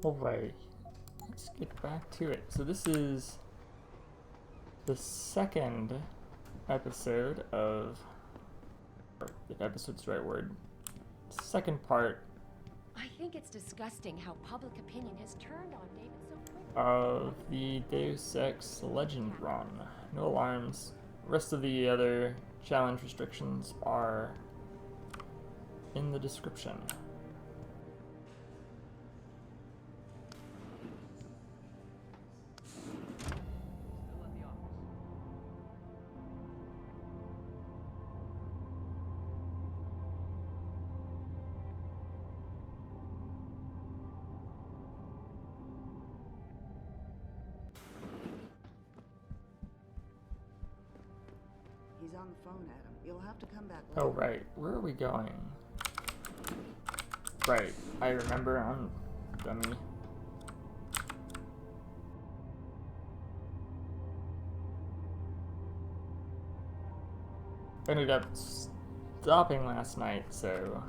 Alright, let's get back to it. So this is the second episode of, if episode's the right word, second part I think it's disgusting how public opinion has turned on David so quickly. of the Deus Ex Legend run. No alarms. Rest of the other challenge restrictions are in the description. He's on the phone, Adam. You'll have to come back later. Oh, right. Where are we going? Right. I remember. I'm dummy. I ended up stopping last night so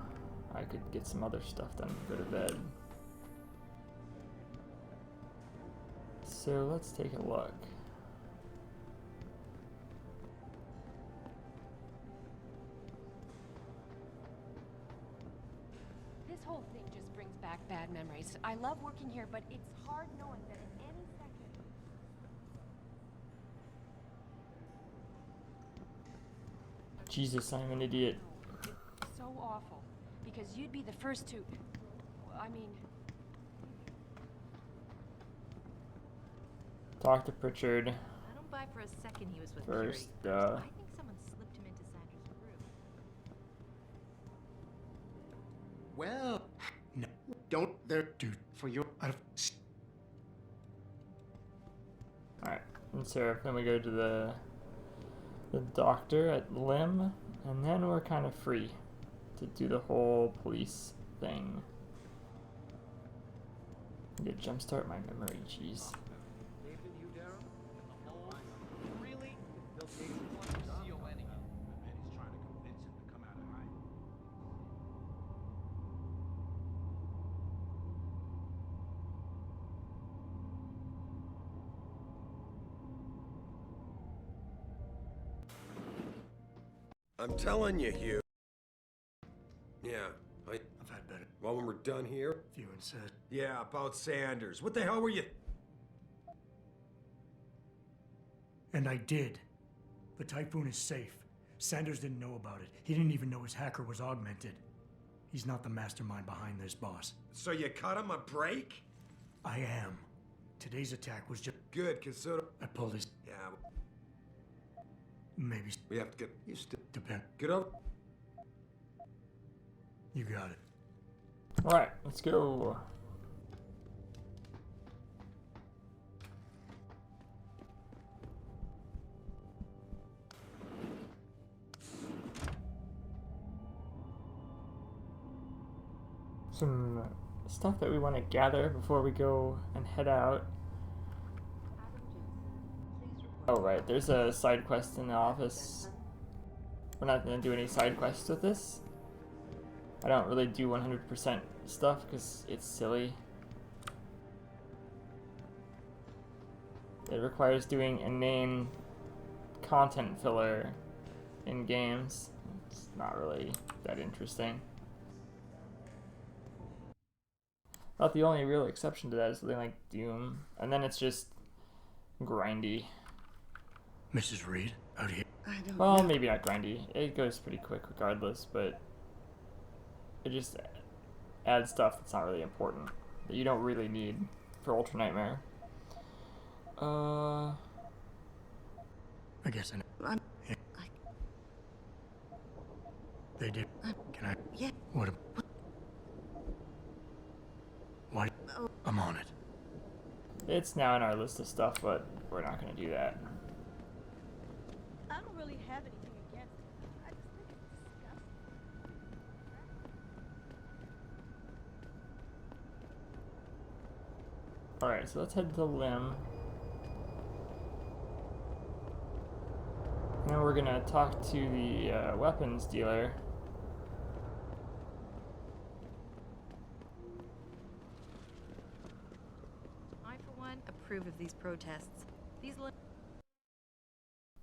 I could get some other stuff done and go to bed. So let's take a look. This whole thing just brings back bad memories. I love working here, but it's hard knowing that at any second... Jesus, I'm an idiot. It's so awful. Because you'd be the first to... I mean... Talk to Pritchard I don't buy for a second he was with first. Curie. I think someone slipped him into Sanders' group. Well, no, don't there, dude. For your Alright, and so then we go to the doctor at Lim, and then we're kind of free to do the whole police thing. I need to jumpstart my memory, jeez. I'm telling you, Hugh. Yeah, I've had better. well, when we're done here. Viewing said. Yeah, about Sanders. What the hell were you? And I did. The Typhoon is safe. Sanders didn't know about it. He didn't even know his hacker was augmented. He's not the mastermind behind this, boss. So you cut him a break? I am. Today's attack was just... Good, cause so I pulled his... yeah, Maybe... we have to get used to. Depend... Get up. You got it. Alright, let's go. Some stuff that we want to gather before we go and head out. Oh right, there's a side quest in the office. We're not going to do any side quests with this. I don't really do 100% stuff because it's silly. It requires doing inane content filler in games. It's not really that interesting. About the only real exception to that is something like Doom, and then it's just grindy. Mrs. Reed, out here. I don't Well, know. maybe not grindy. It goes pretty quick regardless, but it just adds stuff that's not really important, that you don't really need for Ultra Nightmare. I guess I know. I'm... Yeah. They did. Can I... Yeah. What? Why? Oh. I'm on it. It's now in our list of stuff, but we're not going to do that. I don't really have anything against it. I just think it's disgusting. Alright, so let's head to Lim. And then we're going to talk to the weapons dealer. approve of these protests. These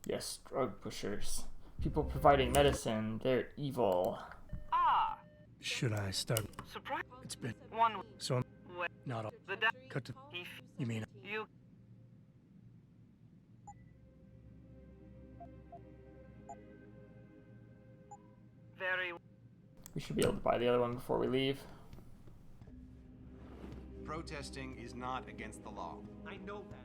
Yes, drug pushers. People providing medicine, they're evil. Ah, Should I start? surprise. It's been One so I'm way. not all The da- cut to. he You mean you very We should be able to buy the other one before we leave. Protesting is not against the law. I know that.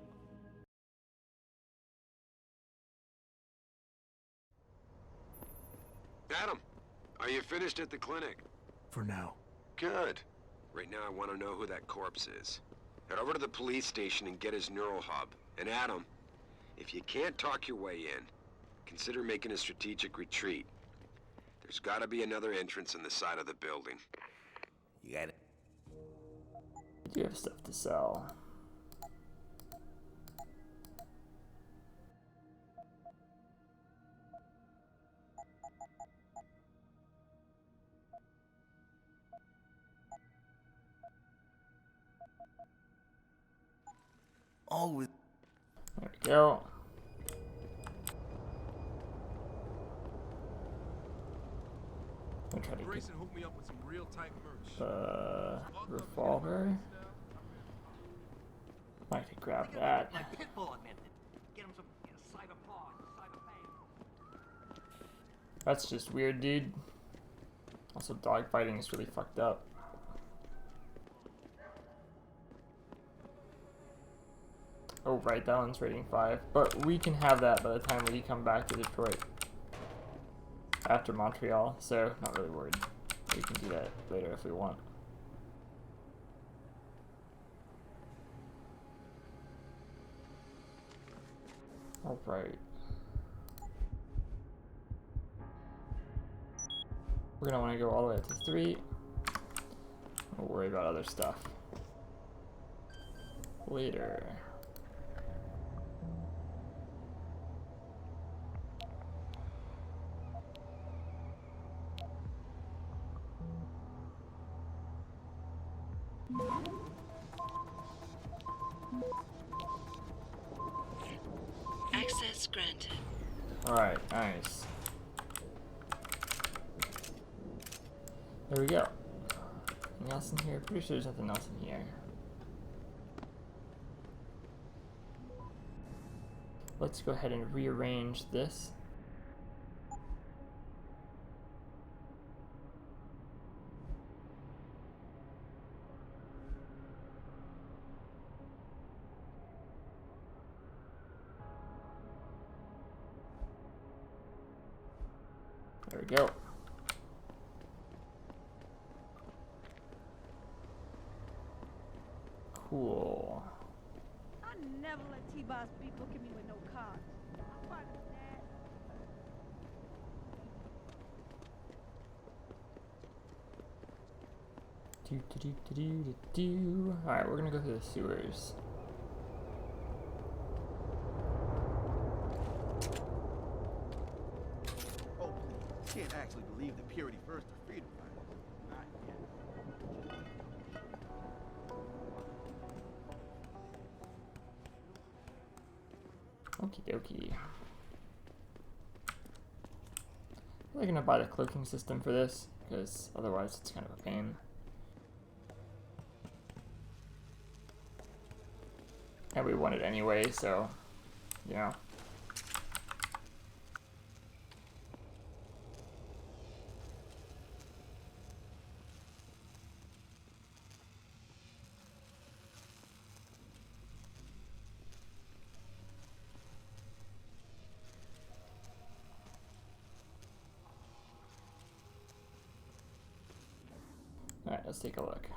Adam, are you finished at the clinic? for now? Good. Right now I want to know who that corpse is. Head over to the police station and get his neural hub. And Adam, if you can't talk your way in, consider making a strategic retreat. There's gotta be another entrance on the side of the building. You got it. We do have stuff to sell. Always. There we go. I'm trying to get Grayson hooked me up with some real tight merch. the revolver. Might have grabbed that. Pitbull invented. Get him some cyber paw, cyber pain. That's just weird, dude. Also, dogfighting is really fucked up. Oh, right, that one's rating 5. But we can have that by the time we come back to Detroit. After Montreal, so not really worried. We can do that later if we want. Alright. We're gonna want to go all the way up to 3. We'll worry about other stuff later. Access granted. Alright, nice. There we go. Anything else in here? Pretty sure there's nothing else in here. Let's go ahead and rearrange this. There we go. Cool. I never let T-Boss beat booking me with no cards. I'm part of that. Alright, we're gonna go through the sewers. Oh, please. You can't actually believe the Purity First or Freedom Fighters. Not yet. Okie dokie. I'm gonna buy the cloaking system for this, because otherwise it's kind of a pain. And we want it anyway, so, you know. Alright, let's take a look.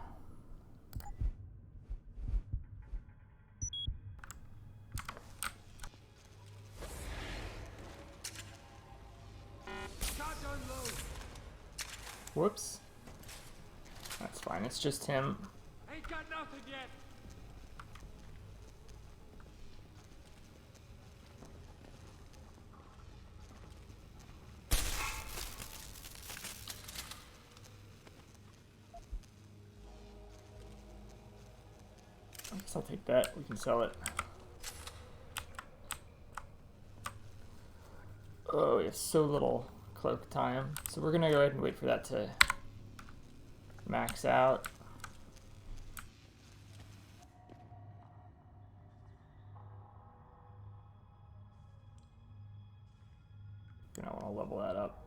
Whoops. That's fine, it's just him. Ain't got nothing yet. I guess I'll take that, we can sell it. Oh, we have so little cloak time. So we're gonna go ahead and wait for that to max out. You're gonna want to level that up.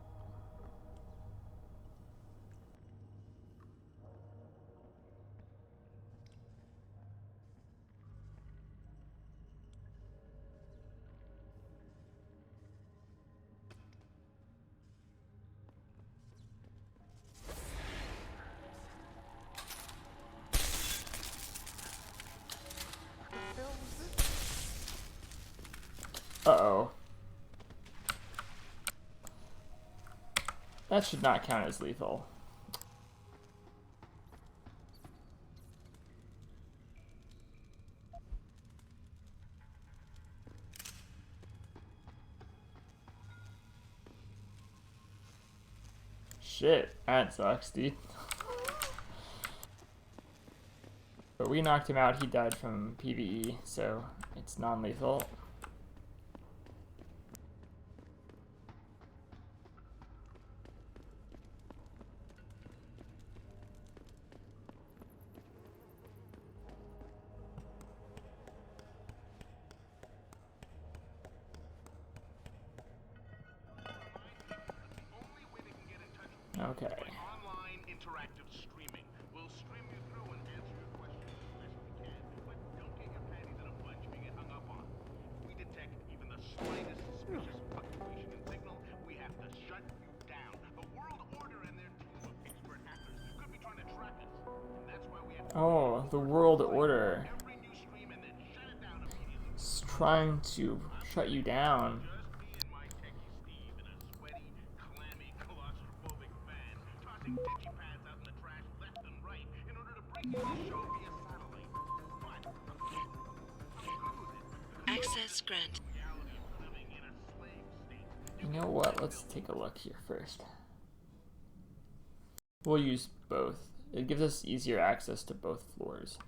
Uh-oh. That should not count as lethal. Shit, that sucks, dude. But we knocked him out, he died from PvE, so it's non-lethal. Okay. Online interactive streaming. We'll stream you through and answer your questions as best we can. But don't get your panties in a bunch if you get hung up on. If we detect even the slightest suspicious fluctuation in signal, we have to shut you down. The World Order and their team of expert hackers could be trying to track us. And that's why we have to The World Order every new stream and then shut it down immediately. is trying to shut you down. Just me and my techie Steve in a sweaty, clammy, claustrophobic van, tossing digipads out in the trash left and right in order to bring you the show via satellite. But I'm good with it. Access granted. Reality of living in a slave state. You know what? Let's take a look here first. We'll use both. It gives us easier access to both floors.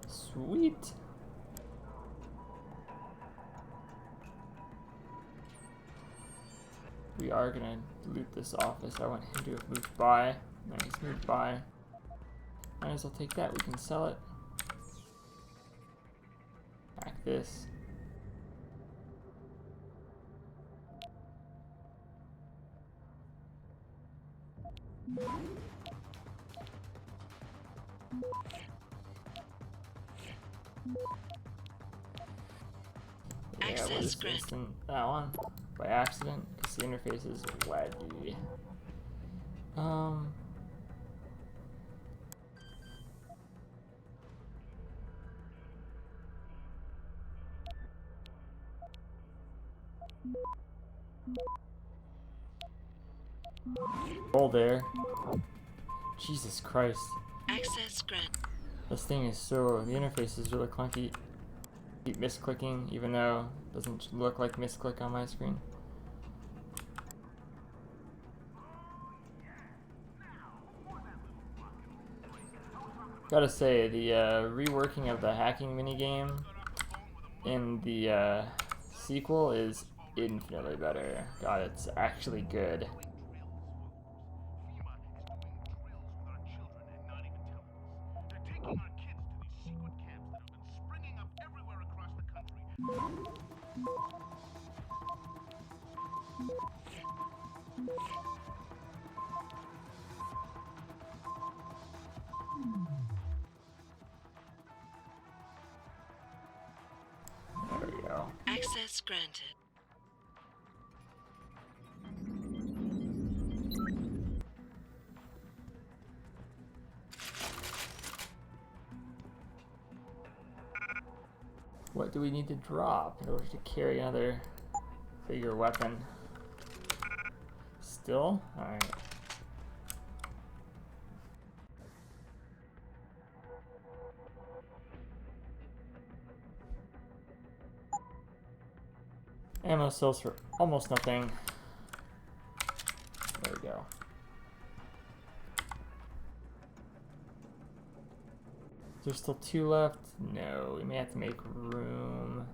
Sweet. We are gonna loot this office. I want him to have moved by. No, he's moved by. Might as well take that. We can sell it. Hack this. Access granted. That one by accident because the interface is laggy. Hold there. Jesus Christ. Access granted. This thing is so, the interface is really clunky. Keep misclicking, even though it doesn't look like misclick on my screen. Gotta say, the reworking of the hacking minigame in the sequel is infinitely better. God, it's actually good. There we go. Access granted. What do we need to drop in order to carry another bigger weapon? Still? Alright. Ammo sells for almost nothing. There we go. There's still 2 left? No, we may have to make room.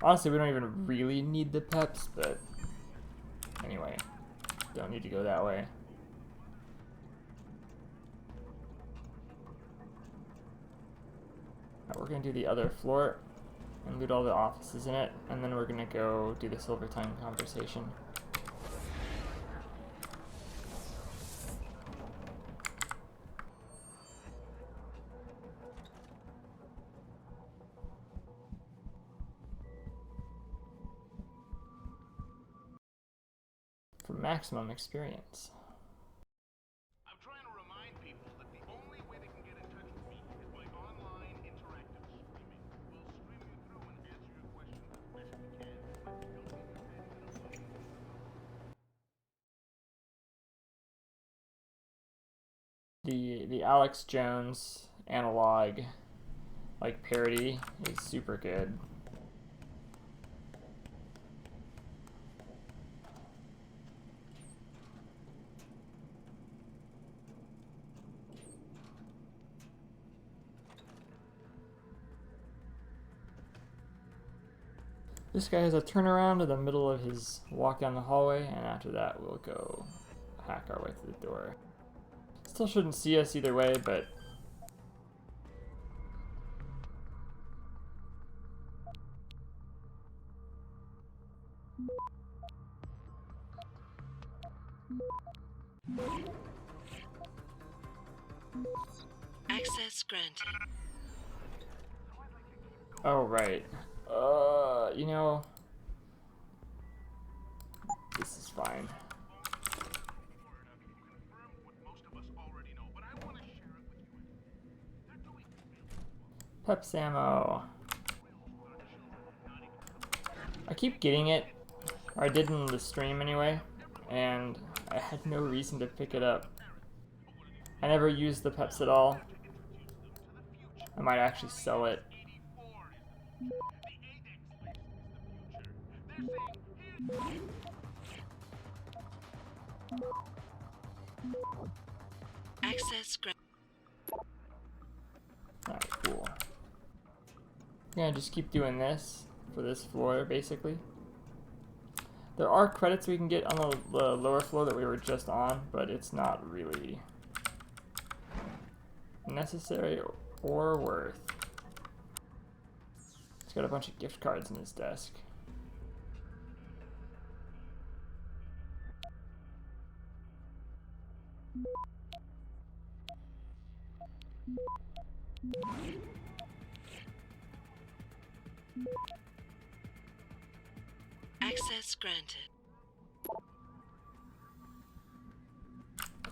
Honestly, we don't even really need the peps, but anyway, don't need to go that way. We're gonna do the other floor and loot all the offices in it, and then we're gonna go do the silvertongue conversation. For maximum experience. I'm trying to remind people that the only way they can get in touch with me is by online interactive streaming. We'll stream you through and answer your questions as best we can, but don't get your panties in a bunch. The Alex Jones analog like parody is super good. This guy has a turnaround in the middle of his walk down the hallway, and after that we'll go hack our way through the door. Still shouldn't see us either way, but Access granted. oh right. You know, this is fine. Peps ammo. I keep getting it, or I did in the stream anyway, and I had no reason to pick it up. I never used the peps at all. I might actually sell it. Access granted. Alright, cool. I'm gonna just keep doing this for this floor, basically. There are credits we can get on the lower floor that we were just on, but it's not really necessary or worth. He's got a bunch of gift cards in his desk. Access granted.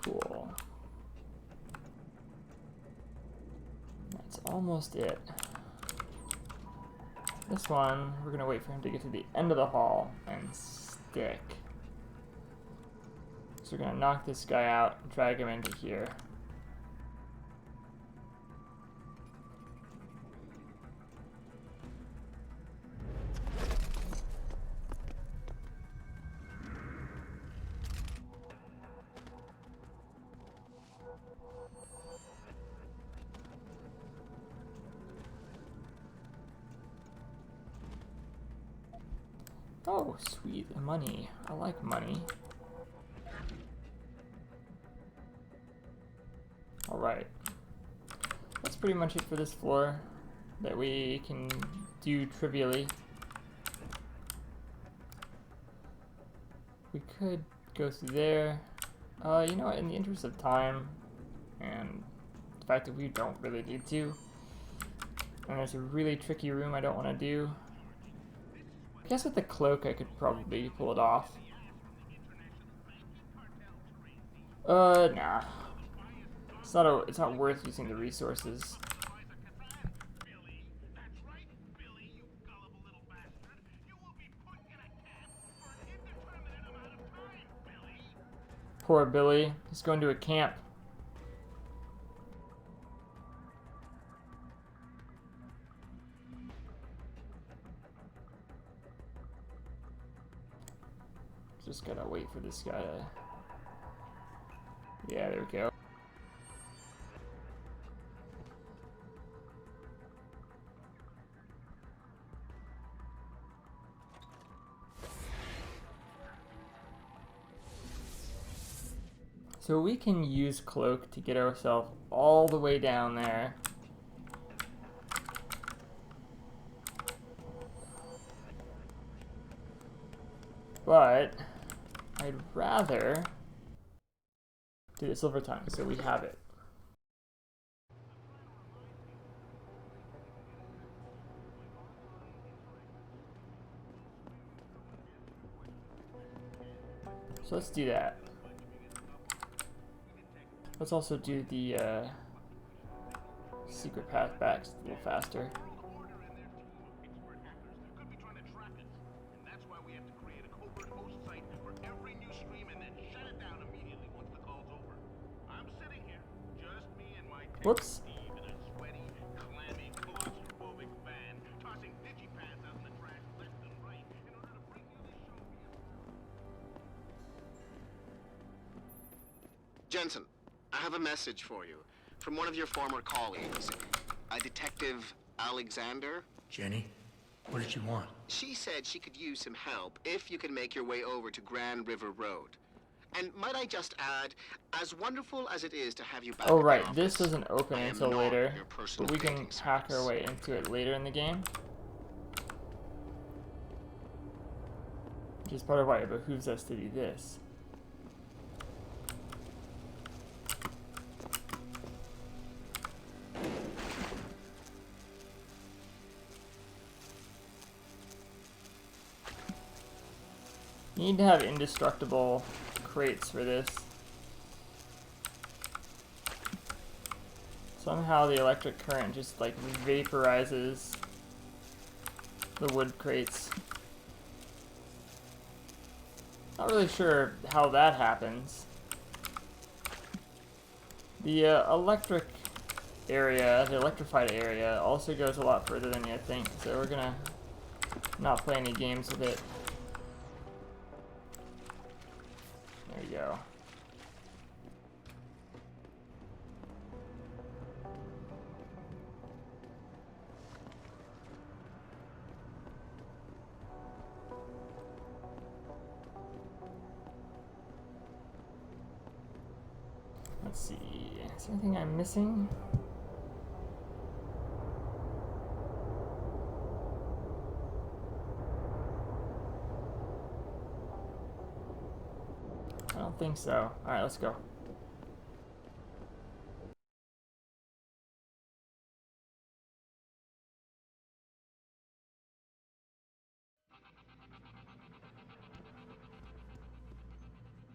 Cool. That's almost it. This one, we're gonna wait for him to get to the end of the hall and stick. So we're gonna knock this guy out and drag him into here. Oh, sweet, money. I like money. Alright. That's pretty much it for this floor that we can do trivially. We could go through there. You know what, in the interest of time and the fact that we don't really need to, and there's a really tricky room I don't want to do, I guess with the cloak I could probably pull it off. Nah. It's not worth using the resources. Poor Billy. He's going to a camp. Just gotta wait for this guy to... Yeah, there we go. So we can use Cloak to get ourselves all the way down there. But I'd rather do the silvertongue, so we have it. So let's do that. Let's also do the secret path back a little faster. Whoops. Jensen, I have a message for you from one of your former colleagues, a Detective Alexander. Jenny, what did you want? She said she could use some help if you can make your way over to Grand River Road. And might I just add, as wonderful as it is to have you back. Oh right, in the this office, doesn't open I am until not later, your personal but we can dating hack service. our way into it later in the game. Which is part of why it behooves us to do this. You need to have indestructible crates for this. Somehow the electric current just like vaporizes the wood crates. Not really sure how that happens. The electric area, the electrified area, also goes a lot further than you think, so we're gonna not play any games with it. There you go. Let's see, is there anything I'm missing? I don't think so. Alright, let's go.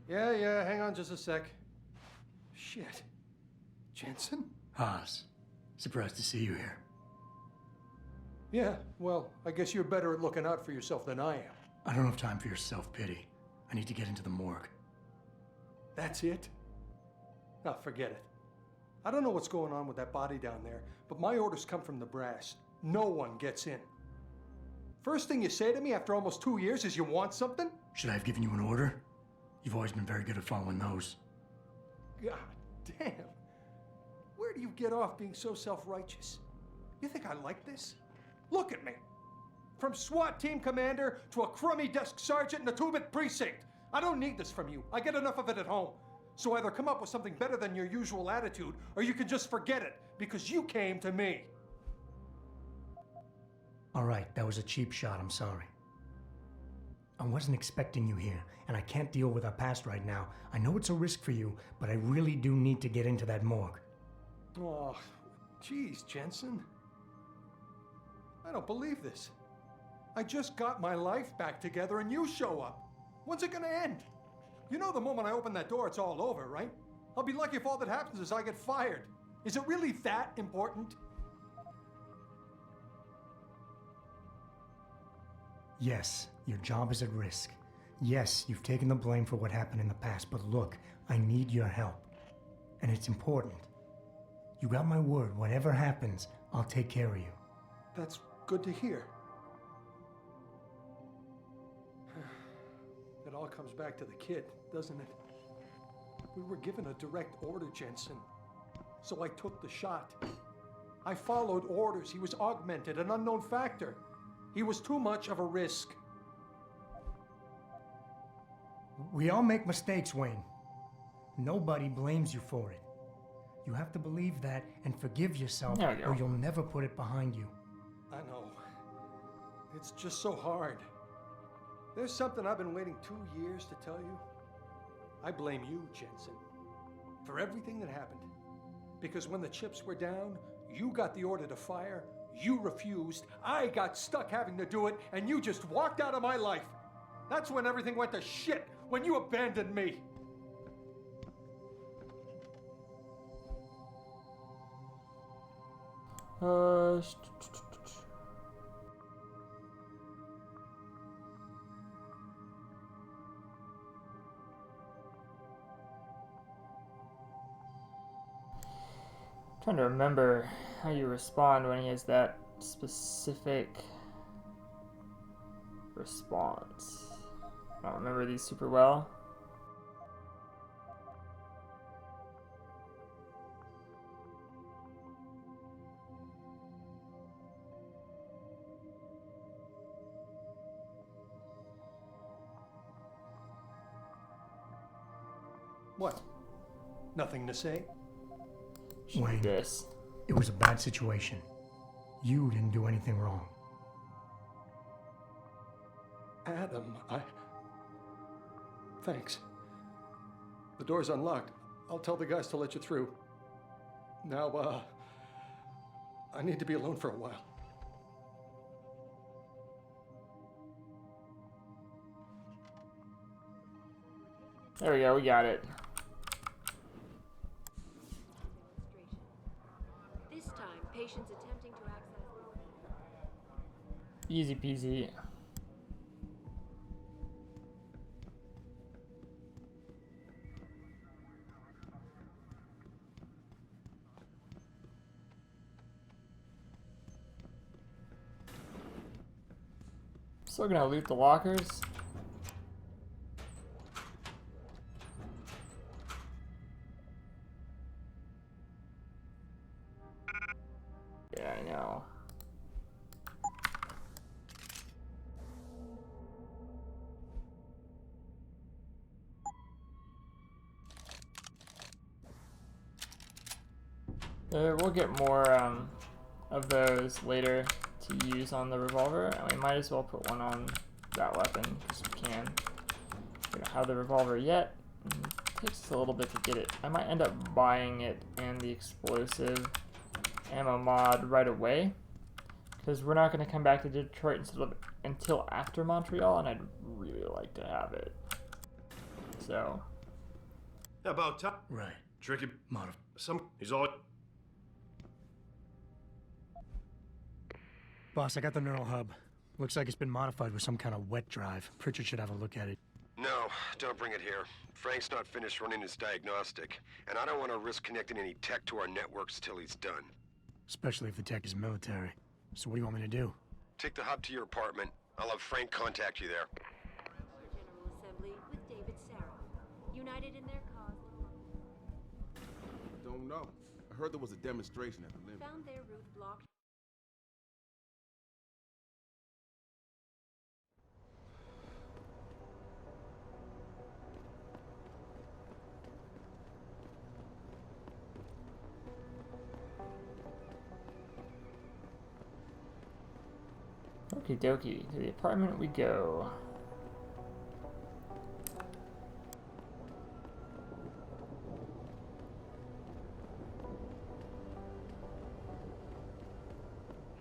Yeah, hang on just a sec. Shit. Jensen? Haas, surprised to see you here. Yeah, well, I guess you're better at looking out for yourself than I am. I don't have time for your self-pity. I need to get into the morgue. That's it? Now, forget it. I don't know what's going on with that body down there, but my orders come from the brass. No one gets in. First thing you say to me after almost 2 years is you want something? Should I have given you an order? You've always been very good at following those. God damn. Where do you get off being so self-righteous? You think I like this? Look at me. From SWAT team commander to a crummy desk sergeant in the 2-bit precinct. I don't need this from you. I get enough of it at home. So either come up with something better than your usual attitude, or you can just forget it, because you came to me. All right, that was a cheap shot, I'm sorry. I wasn't expecting you here, and I can't deal with our past right now. I know it's a risk for you, but I really do need to get into that morgue. Oh, geez, Jensen. I don't believe this. I just got my life back together and you show up. When's it gonna end? You know the moment I open that door, it's all over, right? I'll be lucky if all that happens is I get fired. Is it really that important? Yes, your job is at risk. Yes, you've taken the blame for what happened in the past, but look, I need your help. And it's important. You got my word, whatever happens, I'll take care of you. That's good to hear. It all comes back to the kid, doesn't it? We were given a direct order, Jensen. So I took the shot. I followed orders. He was augmented, an unknown factor. He was too much of a risk. We all make mistakes, Wayne. Nobody blames you for it. You have to believe that and forgive yourself, or you'll never put it behind you. I know. It's just so hard. There's something I've been waiting 2 years to tell you. I blame you, Jensen, for everything that happened. Because when the chips were down, you got the order to fire, you refused, I got stuck having to do it, and you just walked out of my life. That's when everything went to shit, when you abandoned me. Trying to remember how you respond when he has that specific response. I don't remember these super well. What? Nothing to say? Wayne, it was a bad situation. You didn't do anything wrong. Adam, Thanks. The door's unlocked. I'll tell the guys to let you through. Now, I need to be alone for a while. There we go, we got it. This time, patients attempting to access... Easy peasy. Still gonna loot the lockers. Yeah, I know. We'll get more of those later to use on the revolver, and we might as well put one on that weapon because we can. We don't have the revolver yet. It takes us a little bit to get it. I might end up buying it and the explosive ammo mod right away because we're not going to come back to Detroit until after Montreal, and I'd really like to have it. So. About time. Right. Tricky. He's all. Boss, I got the neural hub. Looks like it's been modified with some kind of wet drive. Pritchard should have a look at it. No, don't bring it here. Frank's not finished running his diagnostic, and I don't want to risk connecting any tech to our networks till he's done. Especially if the tech is military. So what do you want me to do? Take the hub to your apartment. I'll have Frank contact you there. General Assembly with David Sarah. United in their cause. Don't know. I heard there was a demonstration at the limit. Found their route blocked. Okie dokie, to the apartment we go.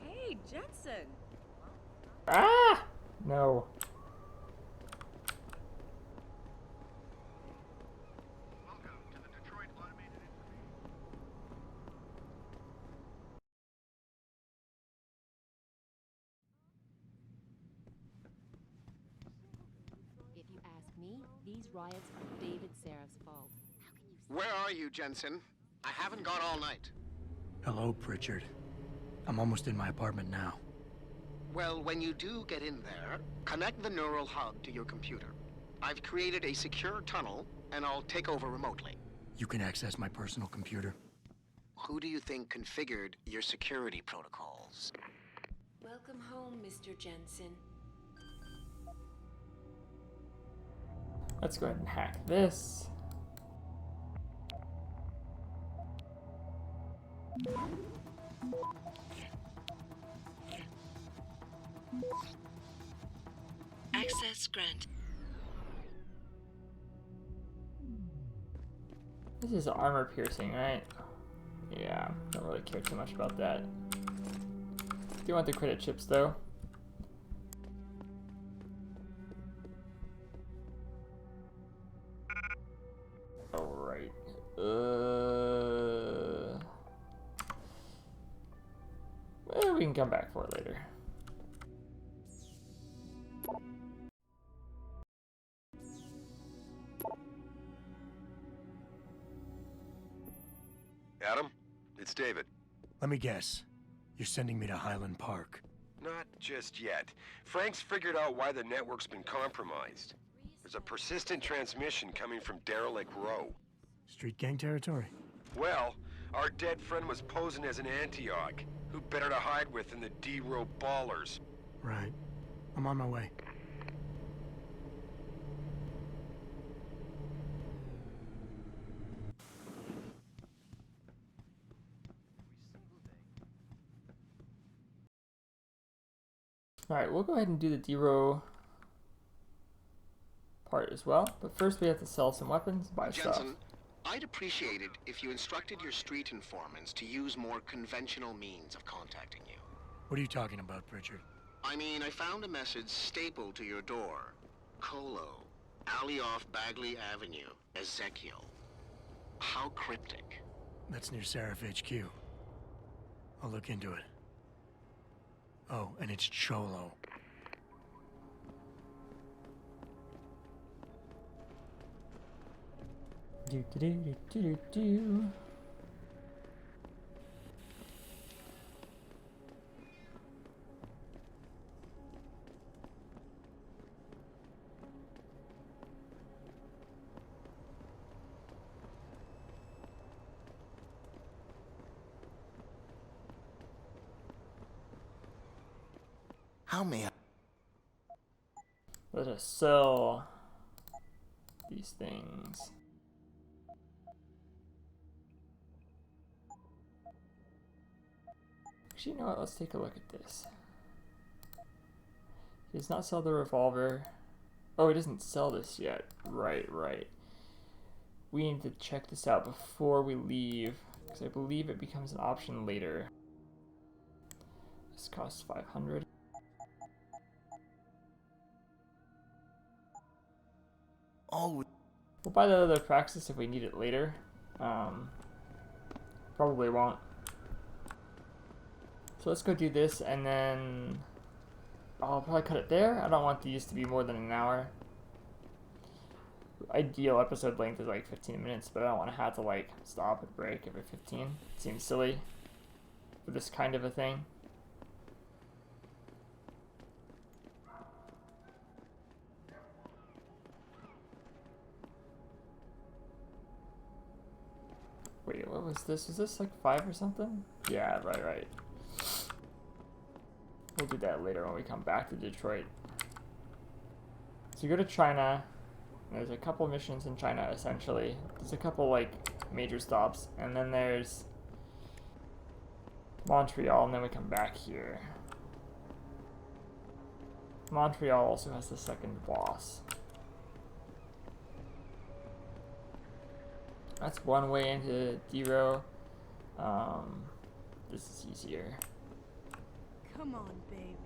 Hey, Jetson! Ah! No. These riots are David Seraph's fault. Where are you, Jensen? I haven't gone all night. Hello, Pritchard. I'm almost in my apartment now. Well, when you do get in there, connect the neural hub to your computer. I've created a secure tunnel, and I'll take over remotely. You can access my personal computer. Who do you think configured your security protocols? Welcome home, Mr. Jensen. Let's go ahead and hack this. Access granted. This is armor piercing, right? Yeah, don't really care too much about that. Do want the credit chips though. Alright. Well, we can come back for it later. Adam, it's David. Let me guess. You're sending me to Highland Park. Not just yet. Frank's figured out why the network's been compromised. There's a persistent transmission coming from Derelict Row. Street gang territory? Well, our dead friend was posing as an Antioch. Who better to hide with than the D-Row ballers? Right. I'm on my way. Alright, we'll go ahead and do the D-Row part as well, but first we have to sell some weapons, buy stuff. Jensen, I'd appreciate it if you instructed your street informants to use more conventional means of contacting you. What are you talking about, Pritchard? I mean, I found a message stapled to your door. Colo, alley off Bagley Avenue, Ezekiel. How cryptic. That's near Seraph HQ. I'll look into it. Oh, and it's Cholo. Do do do do do do. How may I? Let us sell these things. Actually, you know what? Let's take a look at this. He does not sell the revolver. Oh, he doesn't sell this yet. Right, right. We need to check this out before we leave, because I believe it becomes an option later. This costs 500. Oh. We'll buy the other Praxis if we need it later. Probably won't. So let's go do this, and then I'll probably cut it there. I don't want these to be more than an hour. Ideal episode length is like 15 minutes, but I don't want to have to like stop and break every 15. It seems silly for this kind of a thing. Wait, what was this? Was this like 5 or something? Yeah, right. We'll do that later when we come back to Detroit. So you go to China. There's a couple missions in China, essentially. There's a couple, like, major stops. And then there's Montreal, and then we come back here. Montreal also has the second boss. That's one way into D-Row. This is easier. Come on, baby.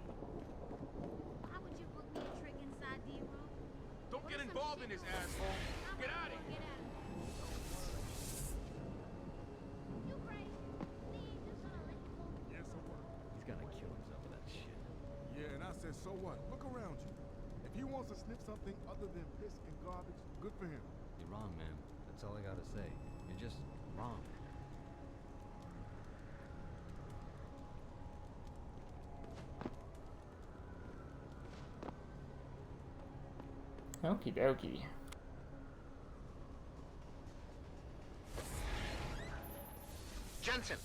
Why would you book me a trick inside D-Row? Don't get involved in this, asshole. Get out of here. You crazy? Yeah, so what? He's gonna kill himself with that shit. Yeah, and I said, so what? Look around you. If he wants to sniff something other than piss and garbage, good for him. You're wrong, man. That's all I gotta say. You're just wrong. Okie dokie. Jensen,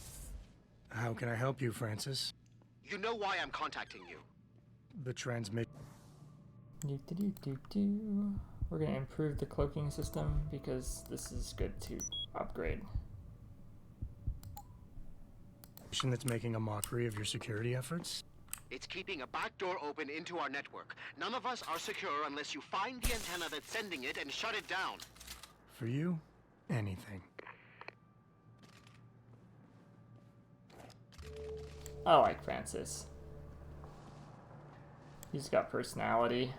How can I help you, Francis? you know why I'm contacting you. The transmit. We're gonna improve the cloaking system because this is good to upgrade. That's making a mockery of your security efforts? It's keeping a back door open into our network. None of us are secure unless you find the antenna that's sending it and shut it down. For you, anything. I like Francis. He's got personality.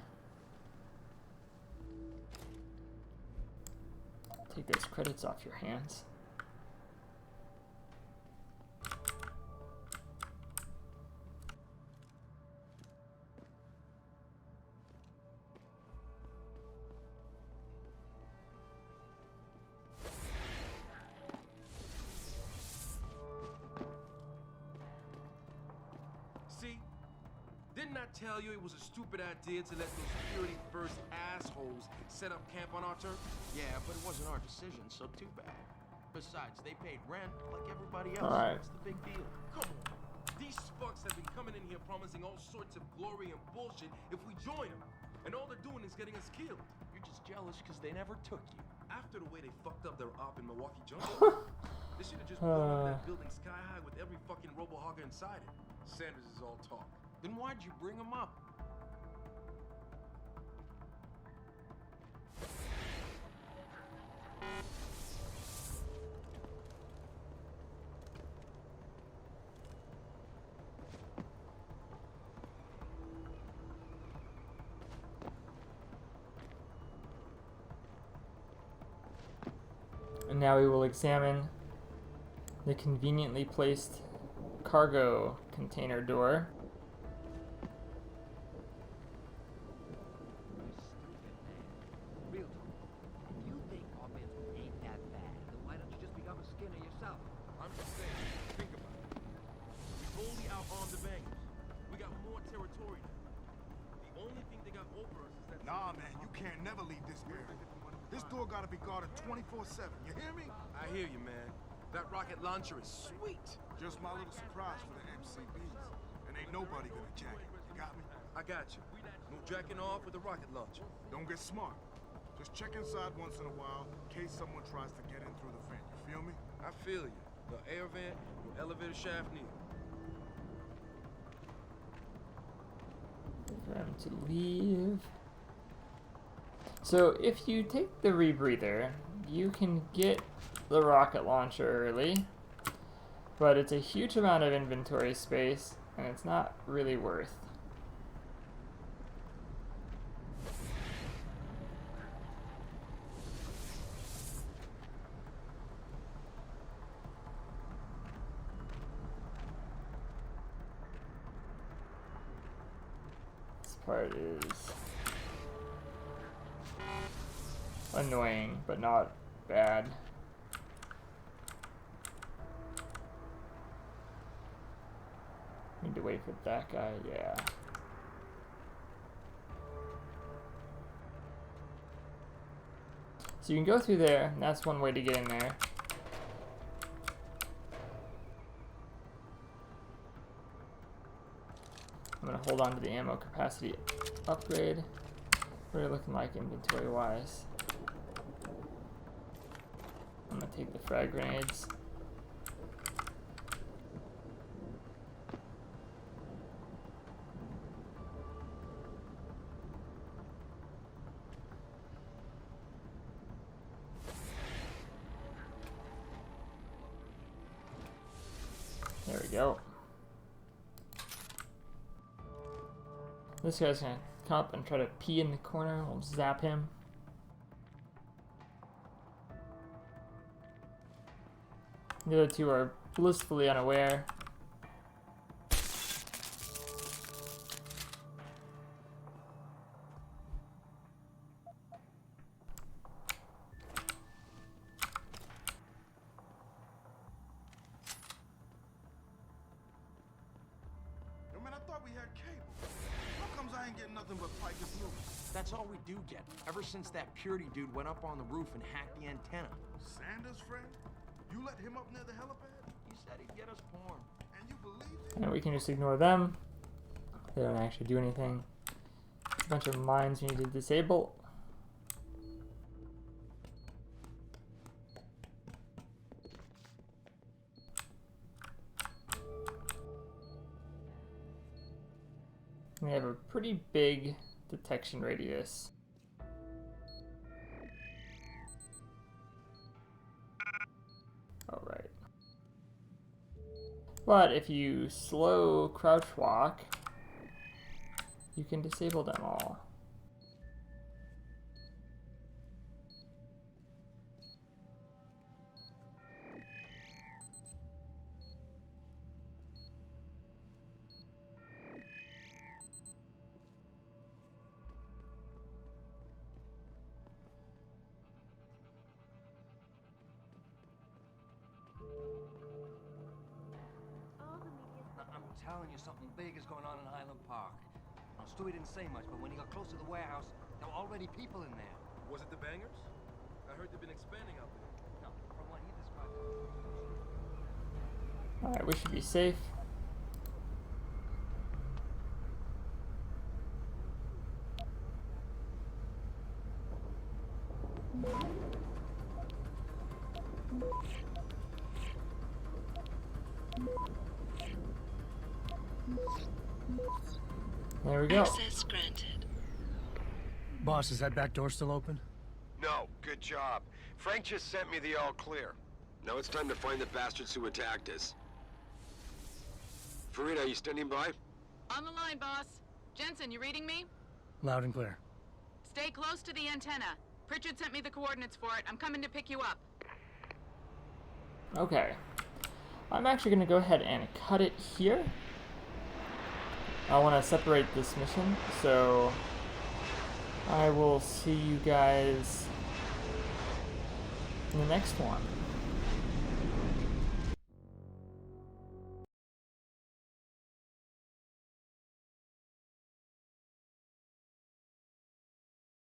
Take those credits off your hands. See? Didn't I tell you it was a stupid idea to let those security first assholes set up camp on our turf? Yeah, but it wasn't our decision, so too bad. Besides, they paid rent like everybody else. All right. What's the big deal? Come on. These fucks have been coming in here promising all sorts of glory and bullshit if we join them. And all they're doing is getting us killed. You're just jealous because they never took you. After the way they fucked up their op in Milwaukee Junction, they should have just blown up that building sky high with every fucking robo-hogger inside it. Sanders is all talk. Then why'd you bring them up? And now we will examine the conveniently placed cargo container door. Real talk. If you think offense ain't that bad, then why don't you just become a skinner yourself? I'm just saying, think about it. We only out-armed the bangers. We got more territory now. The only thing they got over us is that... Nah, man, you can't never leave this area. This door gotta be guarded 24/7. You hear me? I hear you, man. That rocket launcher is sweet. Just my little surprise for the MCBs. And ain't nobody gonna jack it. You got me? I got you. No jacking off with the rocket launcher. Don't get smart. Just check inside once in a while in case someone tries to get in through the vent. You feel me? I feel you. No air vent, no elevator shaft neither. For him to leave. So if you take the rebreather, you can get the rocket launcher early, but it's a huge amount of inventory space and it's not really worth. This part is annoying, but not bad. Need to wait for that guy, yeah. So you can go through there, and that's one way to get in there. I'm gonna hold on to the ammo capacity upgrade. What are you looking like inventory wise? I'm gonna take the frag grenades. There we go. This guy's gonna come up and try to pee in the corner. We'll zap him. The other two are blissfully unaware. Yo, man, I thought we had cable. How comes I ain't getting nothing but Picus Blue. That's all we do get, ever since that Purity dude went up on the roof and hacked the antenna. Sanders' friend? You let him up near the helipad? He said he'd get us porn. And you believe it? And we can just ignore them. They don't actually do anything. A bunch of mines we need to disable. We have a pretty big detection radius. Alright. But if you slow crouch walk, you can disable them all. I'm telling you, something big is going on in Highland Park. Now, Stewie didn't say much, but when he got close to the warehouse, there were already people in there. Was it the bangers? I heard they've been expanding out there. No, from what he described. Alright, we should be safe. There we go. Access granted. Boss, is that back door still open? No, good job. Frank just sent me the all clear. Now it's time to find the bastards who attacked us. Farida, you standing by? On the line, boss. Jensen, you reading me? Loud and clear. Stay close to the antenna. Pritchard sent me the coordinates for it. I'm coming to pick you up. Okay. I'm actually going to go ahead and cut it here. I want to separate this mission, so I will see you guys in the next one.